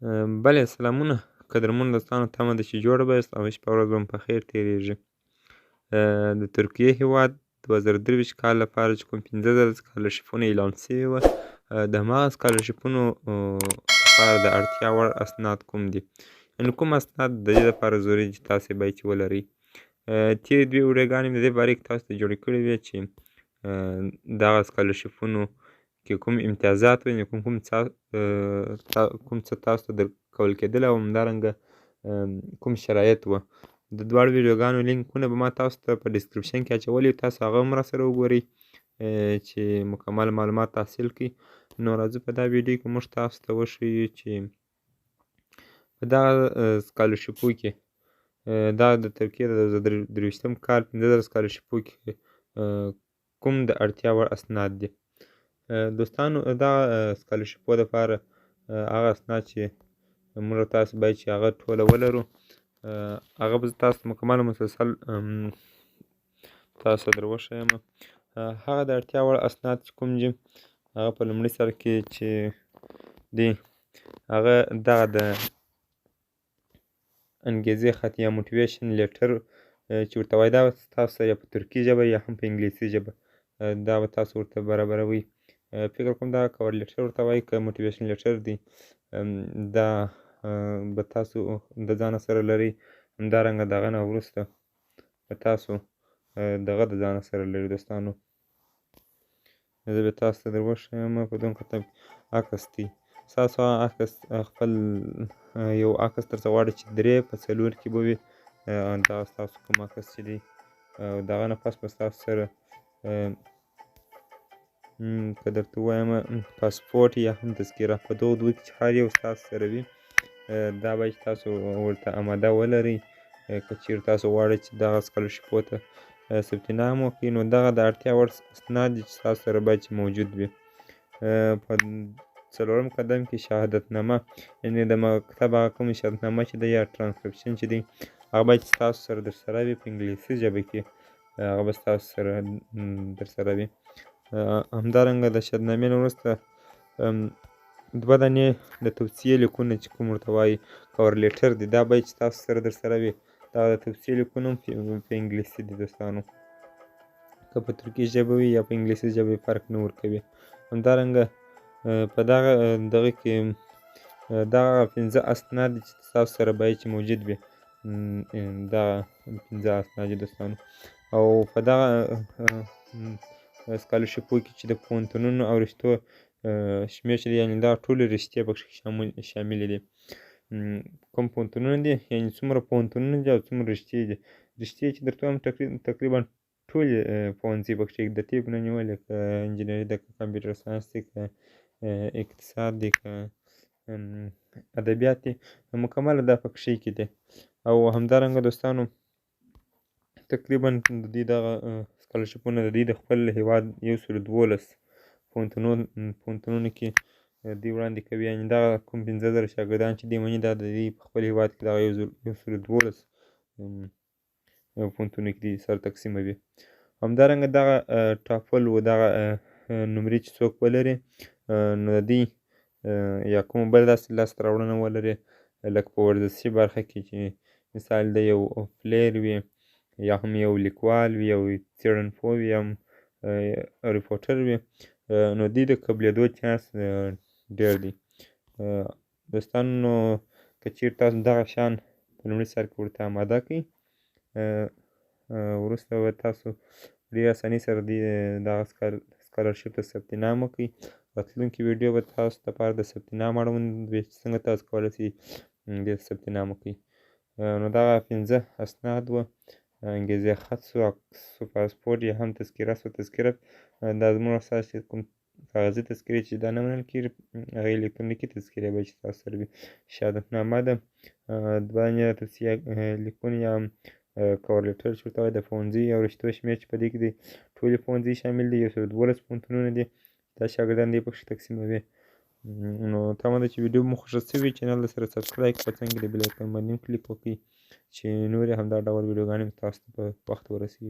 بله سلامونه قدرمنو دوستانو، تمه ده چې جوړه به یاست او شپه ورځ به مو په خیر تېرېږي. د ترکیې هېواد 2023 کال لپاره چې کوم 15,000 سکالرشیپونه اعلان سوي وه، د هماغه سکالرشیپونو لپاره د اړتیا وړ اسناد کوم دي، یعنې کوم اسناد د دې لپاره ضروري دي چې تاسې باید چې ولرئ. تېرې 2 ویډیوګانې مې د دې باره کې تاسو ته جوړې کړې وې چې دغه سکالرشیپونو کې کوم امتیازات وو، کوم څه تاسو ته درکول کېدل او همدارنګه کوم شرایط وه. د دواړو ویډیوګانو لینکونه به ما تاسو ته په ډسکرپشن کې اچولي، تاسو هغه هم راسره وګورئ چې مکمل معلومات حاصل کړئ. نو راځو په دا ویډیو کې موږ تاسو ته وښیو چې په دغه سکالرشیپو کې دا د ترکیې د 2023 کال 15,000 سکالرشیپو کې کوم د اړتیا وړ اسناد دي. دوستانو دغه سکالرشیپو دپاره هغه اسناد چې موږ او تاسو باید چې هغه ټوله ولرو، هغه به زه تاسو ته مکمل مسلسل تاسو ته در وښیم. هغه د اړتیا وړ اسناد چې کوم دي، هغه په لومړي سر کې چې دی هغه دغه د انګېزې خط یا موټیویشن لیټر چې ورته وایي، دا به تاسو یا په ترکي ژبه یا هم په انګلیسي ژبه دا به تاسو ورته برابروئ. فکر کوم دا کور لیټر ورته وایي که موټیویشن لیټر دی، دا به تاسو د ځانه سره لرئ. همدارنګه د هغه نه وروسته به تاسو دغه د ځانه سره لرئ. دوستانو زه به تاسو ته در وښیم په دغه کتاب عکس دی. ستاسو هغه عکس خپل یو عکس درڅه غواړي چې 3 په 4 کې به وي، دغه ستاسو کوم عکس چې دی، د هغه نه پس به ستاسو سره که درته ووایم پاسپورټ یا هم تذکره، په دغو دوو کې چې هر یو ستاسو سره وي، دا باید چې تاسو ورته اماده ولرئ. که چېرې تاسو غواړئ چې دغه سکالرشیپو ته ثبت نام وکړئ، نو دغه د اړتیا وړ اسناد دي چې ستاسو سره باید چې موجود وي. په 4م قدم کې شهادتنامه، یعنې د مکتب هغه کومه شهادتنامه چې ده یا ټرانسکریپشن چې دی، هغه باید چې ستاسو سره درسره وي. په انګلیسي ژبه کې هغه به ستاسو سره درسره وي. همدارنګه د شهادتنامې نه وروسته 2 دانې د توصیې لیکونه چې کوم ورته وایي کور لیټر دی، دا باید چې تاسو سره درسره وي. دغه د توصیې لیکونه هم په انګلیسي دي. دوستانو که په ترکي ژبه وي یا په انګلیسي ژبه فرق نه ورکوي. همدارنګه په دغه کې دغه 15 اسناد دي چې تاسو سره باید چې موجود وي. دغه 15 اسناد دي دوستانو. او په دغه سکالرشیپو کې چې د پوهنتونونو او رشتو شمېر چې دی، یعنې دا ټولې رشتې پکې شاملې دي. کوم پوهنتونونه دي، یعنې څومره پوهنتونونه دي او څومره رشتې دي. رشتې چې درته ووایم تقریبا ټولې پوهنځي پکې د طب نه نیولې، که انجینري ده، که کمپیوټر ساینس دی، که اقتصاد دی، که ادبیات دي، مکمله دا پکې کې دي. او همدارنګه دوستانو تقریبا د دوی دغه سکالرشیپونه د دوی د خپل هېواد 112 پوهنتونونو کې دوی وړاندې کوي. یعنې دغه کوم 15,000 شاګردان چې دوی مني، دا د دوی په خپل هېواد کې دغه 112 پوهنتونونو کې دوی سره تقسیموي. همدارنګه دغه ټاپل و دغه نمرې چې څوک ولري، نو د دوی یا کومه بله داسې لاسته راوړنه ولري، لکه په ورزشي برخه کې چې مثال د یو پلیر وي، یا هم یو لیکوال وي، یو څېړنپوه وي، یا هم ریپورټر وي، نو دوی د قبلېدو چانس ډېر دی. دوستانو نو که چېرې تاسو دغه شیان په لومړي سر کې ورته اماده کړئ، وروسته به تاسو ډېرې اسانۍ سره دغه سکالرشیپ ته ثبت نام وکړئ. راتلونکې ویډیو به تاسو لپاره د ثبت نام اړوند وي چې څنګه تاسو کولی شئ دې ته ثبت نام وکړئ. نو دغه 15 اسناد وه، انګېزې خط سو، عکس سو، پاسپورټ یا هم تذکره سو. تذکره دا زموږ ستاسو کوم کاغذي تذکرې چې دا نه منل کېږي، هغه الکترونیکي تذکرې باید چې تاسو سره وي. شهادتنامه ده، 2 دانې د توصیې لیکونه یا هم کور لیټر چې ورته وایي، د ښوونځي او رشتو شمېر چې په دې کې دی، ټولې ښوونځي شامل دي. 112 پوهنتونونه دي، دا شاګردان دوی پکې تقسیموي. نو تمه ده چې ویډیو مو خوښه شوې وي. چینل سره سبسکرایب کړئ، څنګه د بیل آیکن باندې هم کلیک وکړئ چې نورې همدا ډول ویډیوګانې تاسو ته په وخت ورسېږي.